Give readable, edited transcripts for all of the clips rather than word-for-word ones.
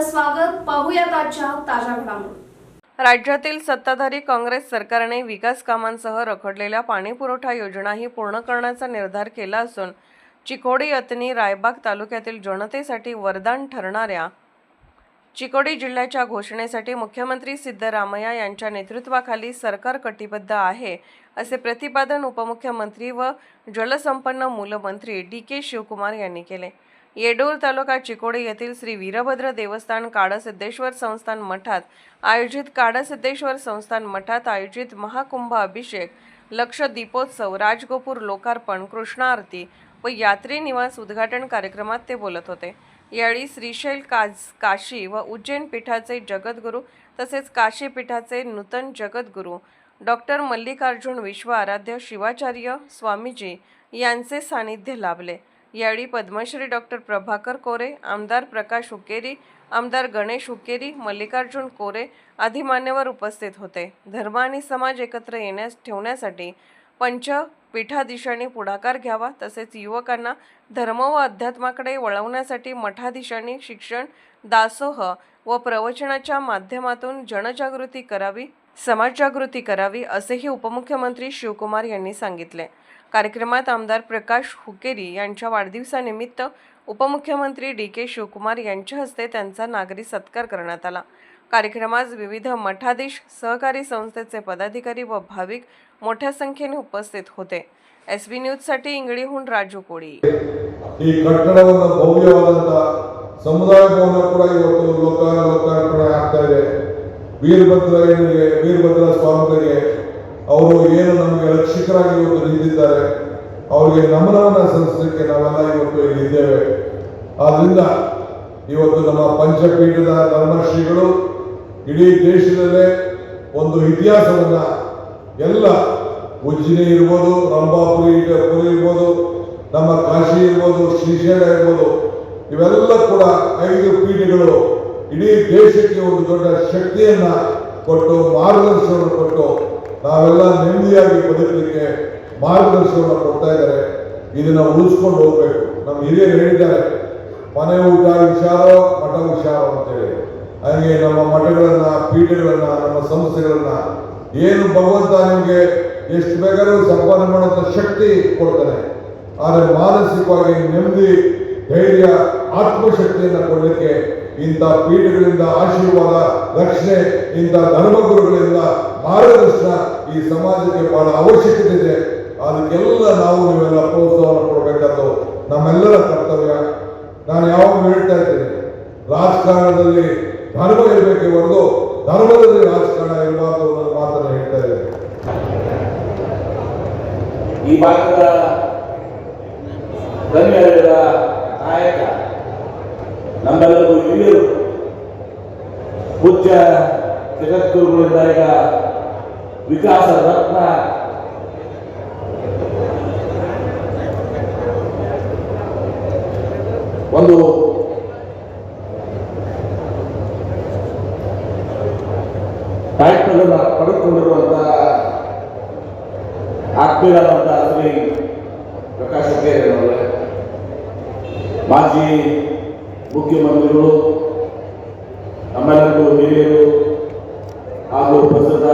आपलं स्वागत. पाहूयात आजच्या ताज्या घडामोडी. राज्यातील सत्ताधारी काँग्रेस सरकारने विकास कामांसह रखडलेल्या पाणीपुरवठा योजनाही पूर्ण करण्याचा निर्धार केला असून चिकोडी अतनी रायबाग तालुक्यातील जनतेसाठी वरदान ठरणाऱ्या चिकोडी जिल्ह्याच्या घोषणेसाठी मुख्यमंत्री सिद्धरामय्या यांच्या नेतृत्वाखाली सरकार कटिबद्ध आहे, असे प्रतिपादन उपमुख्यमंत्री व जलसंपन्न मूलमंत्री डी.के. शिवकुमार यांनी केले. येडूर तालुका चिकोडी येथील श्री वीरभद्र देवस्थान काडसिद्धेश्वर संस्थान मठात आयोजित महाकुंभ अभिषेक, लक्ष दीपोत्सव, राजगोपुर लोकार्पण, कृष्णा आरती व यात्री निवास उद्घाटन कार्यक्रमात ते बोलत होते. यावेळी श्रीशैल काशी व उज्जैन पीठाचे जगद्गुरू तसेच काशी पीठाचे नूतन जगद्गुरू डॉक्टर मल्लिकार्जुन विश्व आराध्य शिवाचार्य स्वामीजी यांचे सानिध्य लाभले. यावेळी पद्मश्री डॉक्टर प्रभाकर कोरे, आमदार प्रकाश हुक्केरी, आमदार गणेश हुक्केरी, मल्लिकार्जुन कोरे आदी मान्यवर उपस्थित होते. धर्म आणि समाज एकत्र ठेवण्यासाठी पंचपीठाधीशांनी पुढाकार घ्यावा, तसेच युवकांना धर्म व अध्यात्माकडे वळवण्यासाठी मठाधीशांनी शिक्षण, दासोह व प्रवचनाच्या माध्यमातून जनजागृती करावी, समाजजागृती करावी, असेही उपमुख्यमंत्री शिवकुमार यांनी सांगितले. कार्यक्रमात आमदार प्रकाश हुक्केरी यांच्या वाढदिवसानिमित्त उपमुख्यमंत्री डी.के. शिवकुमार यांच्या हस्ते त्यांचा नागरी सत्कार करण्यात आला. कार्यक्रमात विविध मठाधीश, सहकारी संस्थेचे पदाधिकारी व भाविक मोठ्या संख्येने उपस्थित होते. SB ನ್ಯೂಸ್साठी ಇಂಗಳಿಹುಂಡ್ ರಾಜು ಕೋಡಿ. ಈ ಕಟ್ಟಡವನ್ನು ಭವ್ಯವಾದಂತ ಸಮುದಾಯ ಭವನ ಕೂಡ ಇವತ್ತು ಲೋಕಾರ್ಪಣೆ ಆಗ್ತಾ ಇದೆ. ವೀರಭದ್ರ ಸ್ವಾಮಿಗಳಿಗೆ ಅವರು ಏನು ನಮಗೆ ರಕ್ಷಕರಾಗಿ ಇವತ್ತು ನಿಂತಿದ್ದಾರೆ, ಅವರಿಗೆ ನಮನವನ್ನು ಸಲ್ಲಿಸಲಿಕ್ಕೆ ನಾವೆಲ್ಲ ಇವತ್ತು ಇಲ್ಲಿದ್ದೇವೆ. ಆದ್ರಿಂದ ಇವತ್ತು ನಮ್ಮ ಪಂಚಪೀಠದ ಧರ್ಮಶ್ರೀಗಳು ಇಡೀ ದೇಶದಲ್ಲೇ ಒಂದು ಇತಿಹಾಸವನ್ನ ಎಲ್ಲ ಉಜ್ಜಿನಿ ಇರ್ಬೋದು, ರಂಭಾಪುರಿ ಇರ್ಬೋದು, ನಮ್ಮ ಕಾಶಿ ಇರ್ಬೋದು, ಶ್ರೀಶೈಲ ಇರ್ಬೋದು, ಇವೆಲ್ಲ ಕೂಡ 5 ಪೀಠಗಳು ಇಡೀ ದೇಶಕ್ಕೆ ಒಂದು ದೊಡ್ಡ ಶಕ್ತಿಯನ್ನ ಕೊಟ್ಟು ಮಾರ್ಗದರ್ಶನವನ್ನು ಕೊಟ್ಟು ನಾವೆಲ್ಲ ನೆಮ್ಮದಿಯಾಗಿ ಬದುಕಲಿಕ್ಕೆ ಮಾರ್ಗದರ್ಶನವನ್ನು ಕೊಡ್ತಾ ಇದ್ದಾರೆ. ಇದನ್ನ ಉಳಿಸ್ಕೊಂಡು ಹೋಗ್ಬೇಕು. ನಮ್ಮ ಹಿರಿಯರು ಹೇಳಿದ್ದಾರೆ, ಮನೆ ಊಟ ವಿಚಾರೋ ಮಠ ವಿಚಾರ ಅಂತೇಳಿ. ಹಾಗೆ ನಮ್ಮ ಮಠಗಳನ್ನ, ಪೀಠಗಳನ್ನ, ನಮ್ಮ ಸಂಸ್ಥೆಗಳನ್ನ ಏನು ಭಗವಂತ ನಿಮಗೆ ಎಷ್ಟು ಬೇಕಾದ್ರೂ ಸಂಪಾದನೆ ಮಾಡುವಂತ ಶಕ್ತಿ ಕೊಡ್ತಾನೆ, ಆದರೆ ಮಾನಸಿಕವಾಗಿ ನೆಮ್ಮದಿ, ಧೈರ್ಯ, ಆತ್ಮಶಕ್ತಿಯನ್ನ ಕೊಡಲಿಕ್ಕೆ ಇಂಥ ಪೀಠಗಳಿಂದ ಆಶೀರ್ವಾದ, ರಕ್ಷಣೆ, ಇಂಥ ಧರ್ಮಗುರುಗಳಿಂದ ಮಾರ್ಗದರ್ಶನ ಈ ಸಮಾಜಕ್ಕೆ ಬಹಳ ಅವಶ್ಯಕತೆ ಇದೆ. ಅದಕ್ಕೆಲ್ಲ ನಾವು ನೀವೆಲ್ಲ ಪ್ರೋತ್ಸಾಹವನ್ನು ಕೊಡಬೇಕಾದ್ದು ನಮ್ಮೆಲ್ಲರ ಕರ್ತವ್ಯ. ನಾನು ಯಾವಾಗ ಹೇಳ್ತಾ ಇದ್ದೇನೆ, ರಾಜಕಾರಣದಲ್ಲಿ ಧರ್ಮ ಇರಬೇಕೆ ಹೊರತು ಧರ್ಮದಲ್ಲಿ ರಾಜಕಾರಣ ಇರಬಾರ್ದು ಅನ್ನೋ ಮಾತನ್ನು ಹೇಳ್ತಾ ಇದ್ದೇನೆ. ಈ ಭಾಗದ ಗಣ್ಯರ ನಾಯಕ, ನಮ್ಮೆಲ್ಲರಿಗೂ ಹಿರಿಯರು, ಪೂಜ್ಯ ಜಗದ್ಗುರುಗಳಿಂದ ಈಗ ವಿಕಾಸ ರತ್ನ ಒಂದು ಟೈಟಲ್ ಪಡೆದುಕೊಂಡಿರುವಂತಹ ಆತ್ಮೀಯರಾದಂತಹ ಶ್ರೀ ಪ್ರಕಾಶ್ ಹುಕ್ಕೇರಿ ಅವರೇ, ಮಾಜಿ ಮುಖ್ಯಮಂತ್ರಿಗಳು, ನಮ್ಮೆಲ್ಲರಿಗೂ ಹಿರಿಯರು ಹಾಗೂ ಪ್ರಸ್ತುತ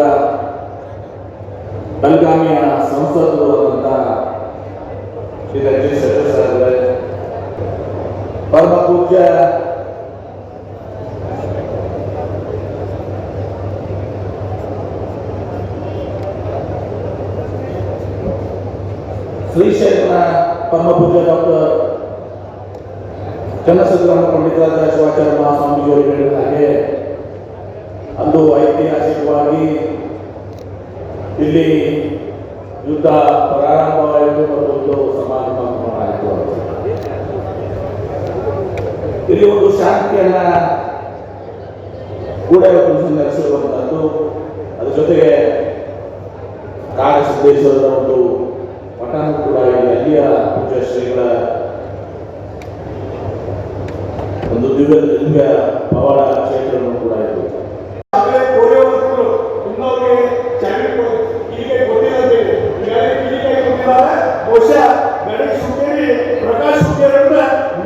ಬೆಳಗಾವಿಯ ಸಂಸದರು ಶ್ರೀ ಜಗದೀಶ್ ಶೆಟ್ಟರ್ ಅವರೇ, ಪರಮ ಪೂಜ್ಯ ಶ್ರೀಶೈಲ ಪರಮ ಪೂಜ್ಯ ಡಾಕ್ಟರ್ ಚನ್ನಸಿದ್ದರಾಮ ಪಂಡಿತಾರಾಧ್ಯ ಶಿವಾಚಾರ್ಯ ಮಹಾಸ್ವಾಮೀಜಿಯವರು ಹೇಳಿದ ಹಾಗೆ ಅಂದು ಐತಿಹಾಸಿಕವಾಗಿ ಇಲ್ಲಿ ಯುದ್ಧ ಪ್ರಾರಂಭವಾಯಿತು ಮತ್ತು ಸಮಾರಂಭ ಆಯಿತು. ಇಲ್ಲಿ ಒಂದು ಶಾಂತಿಯನ್ನ ಕೂಡ ನೆಲೆಸಿರುವಂತಹದ್ದು. ಅದ್ರ ಜೊತೆಗೆ ಕಾಡಸಿದ್ದೇಶ್ವರದ ಒಂದು ಮಠನೂ ಕೂಡ ಇಲ್ಲಿ ಅಲ್ಲಿಯ ಪೂಜ್ಯ ಶ್ರೀಗಳ ಒಂದು ದಿವ್ಯ ಪವಾಡ ಕ್ಷೇತ್ರವನ್ನು ಕೂಡ ಇದೆ. ಬಹುಶಃ ಗಣೇಶ್ ಹುಕ್ಕೇರಿ, ಪ್ರಕಾಶ್ ಹುಕ್ಕೇರಿ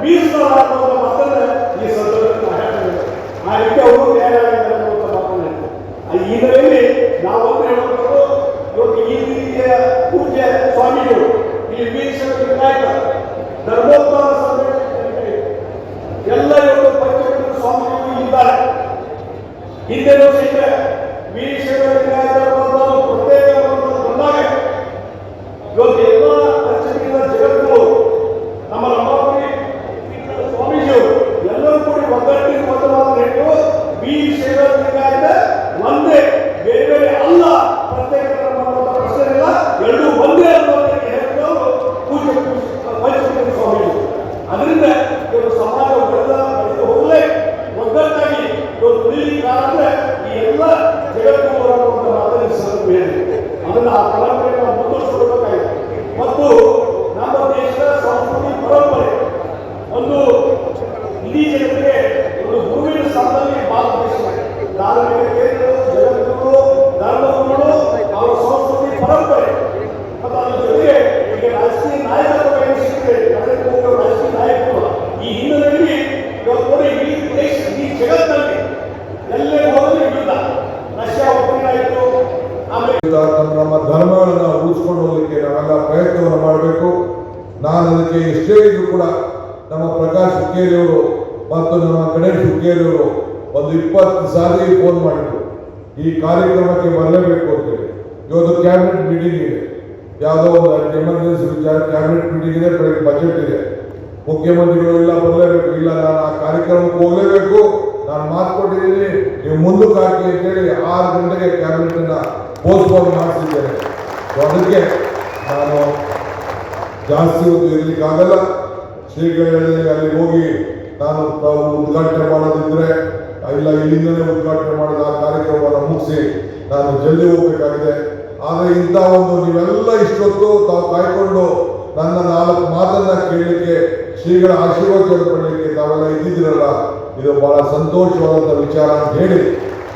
ಮೀಸಲಾದ ಮಾತನ್ನ ಈ ಸಂದರ್ಭದಲ್ಲಿ ಆ ರೀತಿ ಅವರು ತಯಾರಾಗಿದ್ದಾರೆ ಅನ್ನುವಂಥ ಮಾತನ್ನ ಈ ಹಿನ್ನೆಲೆಯಲ್ಲಿ ನಾವೊಂದು ಹೇಳುವಂಥದ್ದು ಇವತ್ತು ಈ ರೀತಿಯ ಪೂಜ್ಯ ಸ್ವಾಮಿಗಳು ಇಲ್ಲಿ ವೀಕ್ಷಕ ವಿನಾಯಕ ಧರ್ಮೋದ್ಧಾರ ಸಭೆ ಎಲ್ಲ ಇವತ್ತು ಪಂಚಮೀಠ ಸ್ವಾಮಿಗಳು ಇದ್ದಾರೆ. ಹಿಂದೆನೂ ಸಹಿತ ವೀಕ್ಷಕ ವಿನಾಯಕ ಪ್ರತ್ಯೇಕ ಬಂದಾಗ ಇವತ್ತು ಎಲ್ಲ ಪಂಚಮೀಠ ಜಗತ್ತು ನಮ್ಮ ರಮಾಪುರಿ ಸ್ವಾಮೀಜಿಯವರು ಎಲ್ಲರೂ ಕೂಡಿ ಒಗ್ಗಟ್ಟಿನ ಮತವಾದ ಹೇಳು ವೀಕ್ಷಕ ವಿನಾಯಕ ಒಂದೇ ಬೇರೆ ಬೇರೆ ಅಲ್ಲ, ಪ್ರತ್ಯೇಕ ಪ್ರಶ್ನೆ ಇಲ್ಲ, ಎರಡು ಒಂದೇ ಅನ್ನೋದಕ್ಕೆ ಹೇಳಿದವರು ಪೂಜ್ಯ ಪಂಚಮೀಠ ಸ್ವಾಮೀಜಿ. ಅದರಿಂದ ಇವರು ಸಮಾಜ ಬೆಳೆದು ಹೋಗಲೇ ಒಗ್ಗಟ್ಟಾಗಿ ಇವರು ದುಡಿಲಿಕ್ಕಾದ್ರೆ ಈ ಎಲ್ಲ ಜಗತ್ತು ಬರುವಂತ ಮಾತನ್ನು ಸಂದರ್ಭ ಹೇಳಿದೆ. ಅದನ್ನು ಆ ಪರಂಪರೆಯನ್ನು ಮುಂದುವರಿಸಬೇಕಾಗಿದೆ. ಮತ್ತು ನಮ್ಮ ದೇಶದ ಸಂಸ್ಕೃತಿ ಪರಂಪರೆ ಒಂದು ಇಡೀ ಜಗತ್ತಿಗೆ ಒಂದು ಗುರುವಿನ ಸ್ಥಾನದಲ್ಲಿ ಭಾರತ ದೇಶ ಧಾರ್ಮಿಕ ಕೇಂದ್ರಗಳು, ಜಗದ್ಗುರುಗಳು, ಧರ್ಮಗುರುಗಳು, ಅವರ ಸಂಸ್ಕೃತಿ ಪರಂಪರೆ ಮತ್ತು ಅದರ ಜೊತೆಗೆ ಈಗ ರಾಜಕೀಯ ನಾಯಕತ್ವ ಸಿಕ್ಕಿದೆ. ನರೇಂದ್ರ ಮೋದಿ ಅವರ ರಾಜಕೀಯ ನಾಯಕತ್ವ ಈ ಹಿನ್ನೆಲೆಯಲ್ಲಿ ಇವತ್ತು ನೋಡಿ ಇಡೀ ದೇಶ ಈ ಜಗತ್ತಿನಲ್ಲಿ ಎಲ್ಲೇ ಹೋಗಲು ಯುದ್ಧ ರಷ್ಯಾ ಒಪ್ಪಿಗೆ ಆಯಿತು. ಆಮೇಲೆ ನಮ್ಮ ಧರ್ಮಗಳನ್ನು ಉಳಿಸ್ಕೊಂಡು ಹೋಗಲಿಕ್ಕೆ ನಾವೆಲ್ಲ ಪ್ರಯತ್ನವನ್ನು ಮಾಡಬೇಕು. ನಾನು ಅದಕ್ಕೆ ಎಷ್ಟೇ ಇದ್ರೂ ಕೂಡ ನಮ್ಮ ಪ್ರಕಾಶ್ ಹುಕ್ಕೇರಿಯವರು ಮತ್ತು ನಮ್ಮ ಗಣೇಶ್ ಹುಕ್ಕೇರಿಯವರು ಒಂದು 20 ಸಾರಿ ಫೋನ್ ಮಾಡಿದ್ರು, ಈ ಕಾರ್ಯಕ್ರಮಕ್ಕೆ ಬರಲೇಬೇಕು ಅಂತೇಳಿ. ಇವತ್ತು ಕ್ಯಾಬಿನೆಟ್ ಮೀಟಿಂಗ್ ಇದೆ, ಯಾವುದೋ ಒಂದು ಎಮರ್ಜೆನ್ಸಿ ವಿಚಾರ ಕ್ಯಾಬಿನೆಟ್ ಮೀಟಿಂಗ್ ಇದೆ, ಬೆಳಗ್ಗೆ ಬಜೆಟ್ ಇದೆ, ಮುಖ್ಯಮಂತ್ರಿಗಳು ಇಲ್ಲ ಬರಲೇಬೇಕು, ಇಲ್ಲ ನಾನು ಆ ಕಾರ್ಯಕ್ರಮಕ್ಕೆ ಹೋಗಲೇಬೇಕು, ನಾನು ಮಾತು ಕೊಟ್ಟಿದ್ದೀನಿ, ನೀವು ಮುಂದಕ್ಕೆ ಹಾಕಿ ಅಂತೇಳಿ 6 ಗಂಟೆಗೆ ಕ್ಯಾಬಿನೆಟನ್ನು ಪೋಸ್ಟ್ಪೋನ್ ಮಾಡಿಸಿದ್ದೇನೆ. ಅದಕ್ಕೆ ನಾನು ಜಾಸ್ತಿ ಹೊತ್ತು ಇರಲಿಕ್ಕಾಗಲ್ಲ. ಶ್ರೀಗಳಿಗೆ ಅಲ್ಲಿ ಹೋಗಿ ನಾನು ಉದ್ಘಾಟನೆ ಮಾಡೋದಿದ್ರೆ ಇಲ್ಲ ಇಲ್ಲಿಂದಲೇ ಉದ್ಘಾಟನೆ ಮಾಡಿದ ಆ ಕಾರ್ಯಕ್ರಮವನ್ನು ಮುಗಿಸಿ ನಾನು ಜಲ್ದಿ ಹೋಗಬೇಕಾಗಿದೆ. ಆದರೆ ಇಂಥ ಒಂದು ನೀವೆಲ್ಲ ಇಷ್ಟೊತ್ತು ತಾವು ಕಾಯ್ಕೊಂಡು ನನ್ನ 4 ಮಾತನ್ನ ಕೇಳಲಿಕ್ಕೆ, ಶ್ರೀಗಳ ಆಶೀರ್ವಾದ ಪಡಲಿಕ್ಕೆ ತಾವೆಲ್ಲ ಇದ್ದಿದ್ದೀರಲ್ಲ, ಇದು ಬಹಳ ಸಂತೋಷವಾದಂಥ ವಿಚಾರ ಅಂತ ಹೇಳಿ,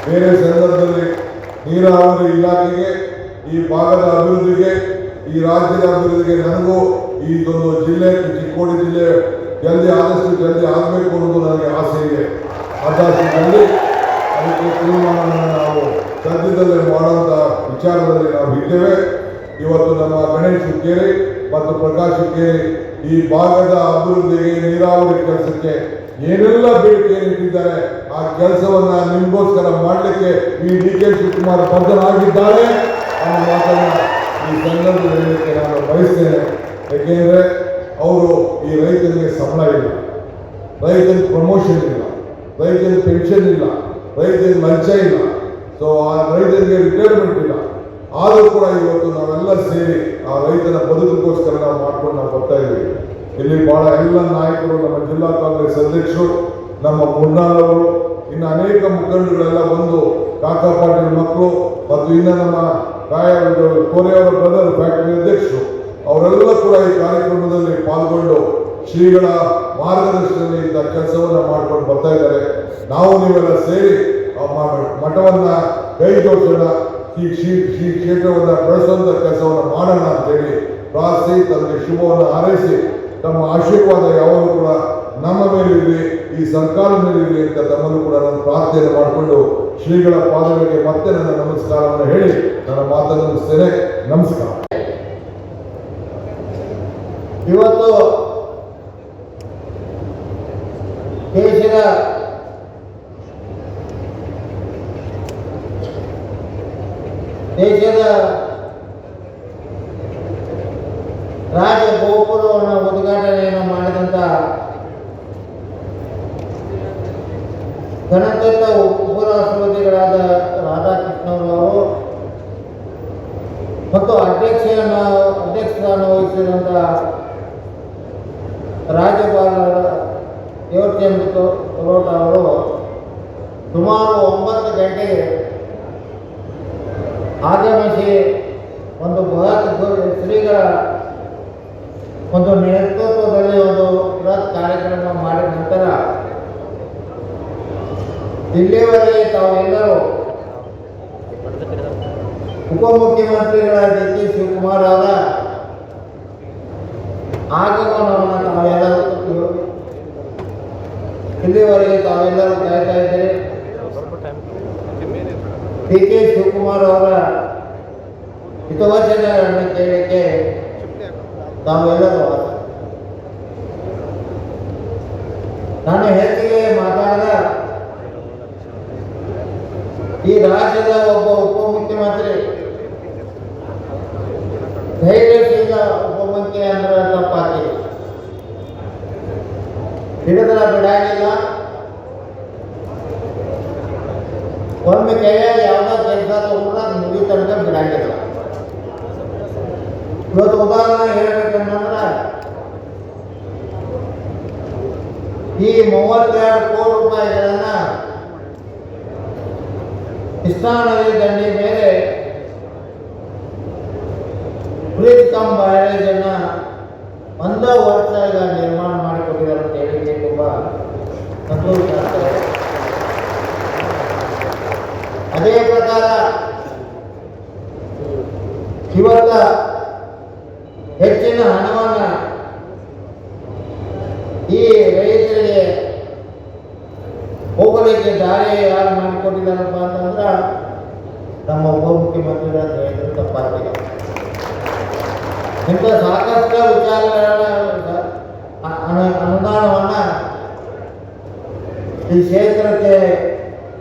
ಬೇರೆ ಸಂದರ್ಭದಲ್ಲಿ ನೀರಾವರಿ ಇಲಾಖೆಗೆ, ಈ ಭಾಗದ ಅಭಿವೃದ್ಧಿಗೆ, ಈ ರಾಜ್ಯದ ಅಭಿವೃದ್ಧಿಗೆ ನನಗೂ ಇದೊಂದು ಜಿಲ್ಲೆ ಚಿಕ್ಕೋಡಿ ಜಿಲ್ಲೆ ಆದಷ್ಟು ಜಲ್ದಿ ಆಗಬೇಕು ಅನ್ನೋದು ನನಗೆ ಆಸೆ ಇದೆ. ಆದಷ್ಟು ಜಲ್ದಿ ಅದಕ್ಕೆ ತೀರ್ಮಾನವನ್ನು ನಾವು ಸದ್ಯದಲ್ಲೇ ಮಾಡುವಂಥ ವಿಚಾರದಲ್ಲಿ ನಾವು ಇದ್ದೇವೆ. ಇವತ್ತು ನಮ್ಮ ಗಣೇಶ್ ಹುಕ್ಕೇರಿ ಮತ್ತು ಪ್ರಕಾಶ್ ಹುಕ್ಕೇರಿ ಈ ಭಾಗದ ಅಭಿವೃದ್ಧಿಗೆ, ನೀರಾವರಿ ಕೆಲಸಕ್ಕೆ ಏನೆಲ್ಲ ಬೇಡಿಕೆ ಇಟ್ಟಿದ್ದಾರೆ ಆ ಕೆಲಸವನ್ನ ನಿಮಗೋಸ್ಕರ ಮಾಡಲಿಕ್ಕೆ ಈ ಡಿ ಕೆ ಶಿವಕುಮಾರ್ ಬದ್ಧರಾಗಿದ್ದಾರೆ ಅನ್ನೋ ಮಾತನ್ನ ಈ ಸಂದರ್ಭದಲ್ಲಿ ಹೇಳಲಿಕ್ಕೆ ನಾನು ಬಯಸ್ತೇನೆ. ಏಕೆಂದರೆ ಅವರು ಈ ರೈತರಿಗೆ ಸಂಬಳ ಇಲ್ಲ, ರೈತರಿಗೆ ಪ್ರಮೋಷನ್ ಇಲ್ಲ, ರೈತರಿಗೆ ಪೆನ್ಷನ್ ಇಲ್ಲ, ರೈತರಿಗೆ ಲಂಚ ಇಲ್ಲ, ಸೊ ಆ ರೈತರಿಗೆ ರಿಟೈರ್ಮೆಂಟ್ ಇಲ್ಲ. ಆದರೂ ಕೂಡ ಇವತ್ತು ನಾವೆಲ್ಲ ಸೇರಿ ಆ ರೈತನ ಬದುಕಿಗೋಸ್ಕರ ನಾವು ಮಾಡ್ಕೊಂಡು ನಾವು ಬರ್ತಾ ಇದ್ದೀವಿ. ಇಲ್ಲಿ ಬಹಳ ಎಲ್ಲ ನಾಯಕರು, ನಮ್ಮ ಜಿಲ್ಲಾ ಕಾಂಗ್ರೆಸ್ ಅಧ್ಯಕ್ಷರು, ನಮ್ಮ ಮುನ್ನಾಳವರು, ಇನ್ನು ಅನೇಕ ಮುಖಂಡಗಳೆಲ್ಲ ಬಂದು, ಕಾಕಾ ಪಾಟೀಲ್ ಮಕ್ಕಳು ಮತ್ತು ಇನ್ನು ನಮ್ಮ ಕೋರೆಯವರ ಬ್ರದರ್ ಫ್ಯಾಕ್ಟರಿ ಅಧ್ಯಕ್ಷರು ಅವರೆಲ್ಲ ಕೂಡ ಈ ಕಾರ್ಯಕ್ರಮದಲ್ಲಿ ಪಾಲ್ಗೊಂಡು ಶ್ರೀಗಳ ಮಾರ್ಗದರ್ಶನದಲ್ಲಿ ಇಂಥ ಕೆಲಸವನ್ನು ಮಾಡ್ಕೊಂಡು ಬರ್ತಾ ಇದ್ದಾರೆ. ನಾವು ನೀವೆಲ್ಲ ಸೇರಿ ಮಠವನ್ನ ಕೈ ಜೋಡಿಸೋಣ, ಈ ಕ್ಷೇತ್ರವನ್ನು ಬೆಳೆಸುವಂಥ ಕೆಲಸವನ್ನು ಮಾಡೋಣ ಅಂತೇಳಿ ಪ್ರಾರ್ಥಿಸಿ, ತಮಗೆ ಶುಭವನ್ನು ಹಾರೈಸಿ, ತಮ್ಮ ಆಶೀರ್ವಾದ ಯಾವಾಗಲೂ ಕೂಡ ನಮ್ಮ ಮೇಲಿರಲಿ, ಈ ಸರ್ಕಾರದ ಮೇಲಿರಲಿ ಅಂತ ತಮ್ಮನ್ನು ಕೂಡ ನಾನು ಪ್ರಾರ್ಥನೆ ಮಾಡಿಕೊಂಡು ಶ್ರೀಗಳ ಪಾದಗಳಿಗೆ ಮತ್ತೆ ನನ್ನ ನಮಸ್ಕಾರವನ್ನು ಹೇಳಿ ನನ್ನ ಮಾತನ್ನು ಮುಗಿಸ್ತೇನೆ. ನಮಸ್ಕಾರ. ಇವತ್ತು ದೇಶದ ರಾಜ ಗೋಪುರವನ್ನು ಉದ್ಘಾಟನೆಯನ್ನು ಮಾಡಿದಂಥ ಗಣತಂತ್ರ ಉಪರಾಷ್ಟ್ರಪತಿಗಳಾದ ರಾಧಾಕೃಷ್ಣರವರು ಮತ್ತು ಅಧ್ಯಕ್ಷಸ್ಥಾನ ವಹಿಸಿದಂಥ ರಾಜ್ಯಪಾಲರ ದೇವಚಂದ್ರ ತೋಟ ಅವರು ಸುಮಾರು 9 ಗಂಟೆಗೆ ಆಗಮಿಸಿ ಒಂದು ಬೃಹತ್ ಶ್ರೀಗಳ ಒಂದು ನೇತೃತ್ವದಲ್ಲಿ ಒಂದು ಬೃಹತ್ ಕಾರ್ಯಕ್ರಮ ಮಾಡಿದ ನಂತರ ಇಲ್ಲಿಯವರೆಗೆ ತಾವೆಲ್ಲರೂ ಉಪಮುಖ್ಯಮಂತ್ರಿಗಳ ಡಿ ಕೆ ಶಿವಕುಮಾರ್ ಅವರ ಆಗಮನವನ್ನು ಇಲ್ಲಿವರೆಗೆ ತಾವೆಲ್ಲರೂ ಕಾಯ್ತಾ ಇದ್ದೀರಿ. ಡಿ ಕೆ ಶಿವಕುಮಾರ್ ಅವರ ಹಿತವಚನಗಳನ್ನು ಕೇಳಲಿಕ್ಕೆ ತಾವೆಲ್ಲರೂ ನಾನು ಹೆಚ್ಚಿಗೆ ಮಾತಾಡಿದ ಈ ರಾಜ್ಯದ ಒಬ್ಬ ಉಪಮುಖ್ಯಮಂತ್ರಿ ಧೈರ್ಯಶೀಲ ಉಪಮುಖ್ಯ ಅಂದ್ರೆ ತಪ್ಪಾಗಿದೆ. ಹಿಡಿದ್ರ ಬಿಡಾಗಿಲ್ಲ. ಒಮ್ಮೆ ಕೈಯಾಗ ಯಾವುದೋ ಕೆಲಸ ತಗೊಂಡ್ರೆ ಅದು ಮುಗಿ ತನಕ ಬಿಡಾಗಿಲ್ಲ. ಇವತ್ತು ಉದಾಹರಣೆ ಹೇಳ್ಬೇಕಂದ್ರೆ ಈ 32 ಕೋಟಿ ರೂಪಾಯಿಗಳನ್ನ ಕೃಷ್ಣಾ ನದಿ ದಂಡೆ ಮೇಲೆ ಬ್ರಿಡ್ಜ್ ಕಮ್ ಬ್ಯಾರೇಜ್ ಅನ್ನ ಒಂದು ವರ್ಷ ಈಗ ನಿರ್ಮಾಣ ಮಾಡಿಕೊಟ್ಟಿದ್ದಾರೆ ಅಂತ ಹೇಳಿಕೆ ತುಂಬಾ ಸಂತೋಷ ಆಗ್ತದೆ. ಅದೇ ಪ್ರಕಾರ ಇವತ್ತ ಹೆಚ್ಚಿನ ಹಣವನ್ನ ಈ ರೈತರಿಗೆ ಹೋಗಲಿಕ್ಕೆ ದಾರಿ ಯಾರು ಮಾಡಿಕೊಟ್ಟಿದ್ದಾರಪ್ಪ ಅಂತಂದ್ರೆ ನಮ್ಮ ಉಪಮುಖ್ಯಮಂತ್ರಿಗಳ ನೇತೃತ್ವ ತಪ್ಪಾಗಿದೆ. ಇಂಥ ಸಾಕಷ್ಟು ವಿಚಾರಗಳನ್ನ ಅನುದಾನವನ್ನ ಈ ಕ್ಷೇತ್ರಕ್ಕೆ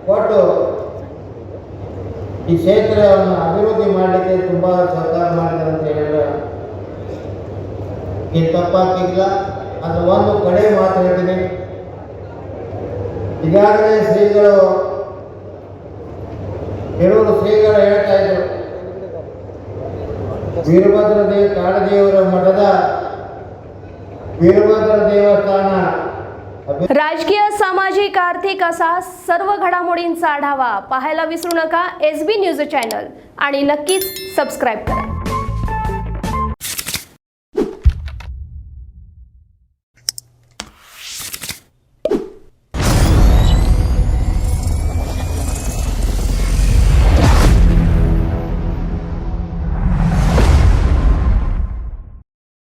ಕೊಟ್ಟು ಈ ಕ್ಷೇತ್ರವನ್ನು ಅಭಿವೃದ್ಧಿ ಮಾಡಲಿಕ್ಕೆ ತುಂಬಾ ಸಹಕಾರ ಮಾಡಿದ್ದಾರೆ ಅಂತ ಹೇಳಿದ್ರೆ ಇದು ತಪ್ಪಾಗಿಲ್ಲ. ಅದು ಒಂದು ಕಡೆ ಮಾತು ಹೇಳ್ತೀನಿ. ಈಗಾಗಲೇ ಶ್ರೀಗಳು ಕೆಲವರು ಶ್ರೀಗಳು ಹೇಳ್ತಾ ಇದ್ರು, ವೀರಭದ್ರ ಕಾಡದೇವರ मठದ वीरभद्र देवस्थान राजकीय, सामाजिक, आर्थिक असा सर्व घडामोडींचा आढावा पाहायला विसरू नका SB न्यूज चॅनल आणि नक्कीच सबस्क्राईब करा.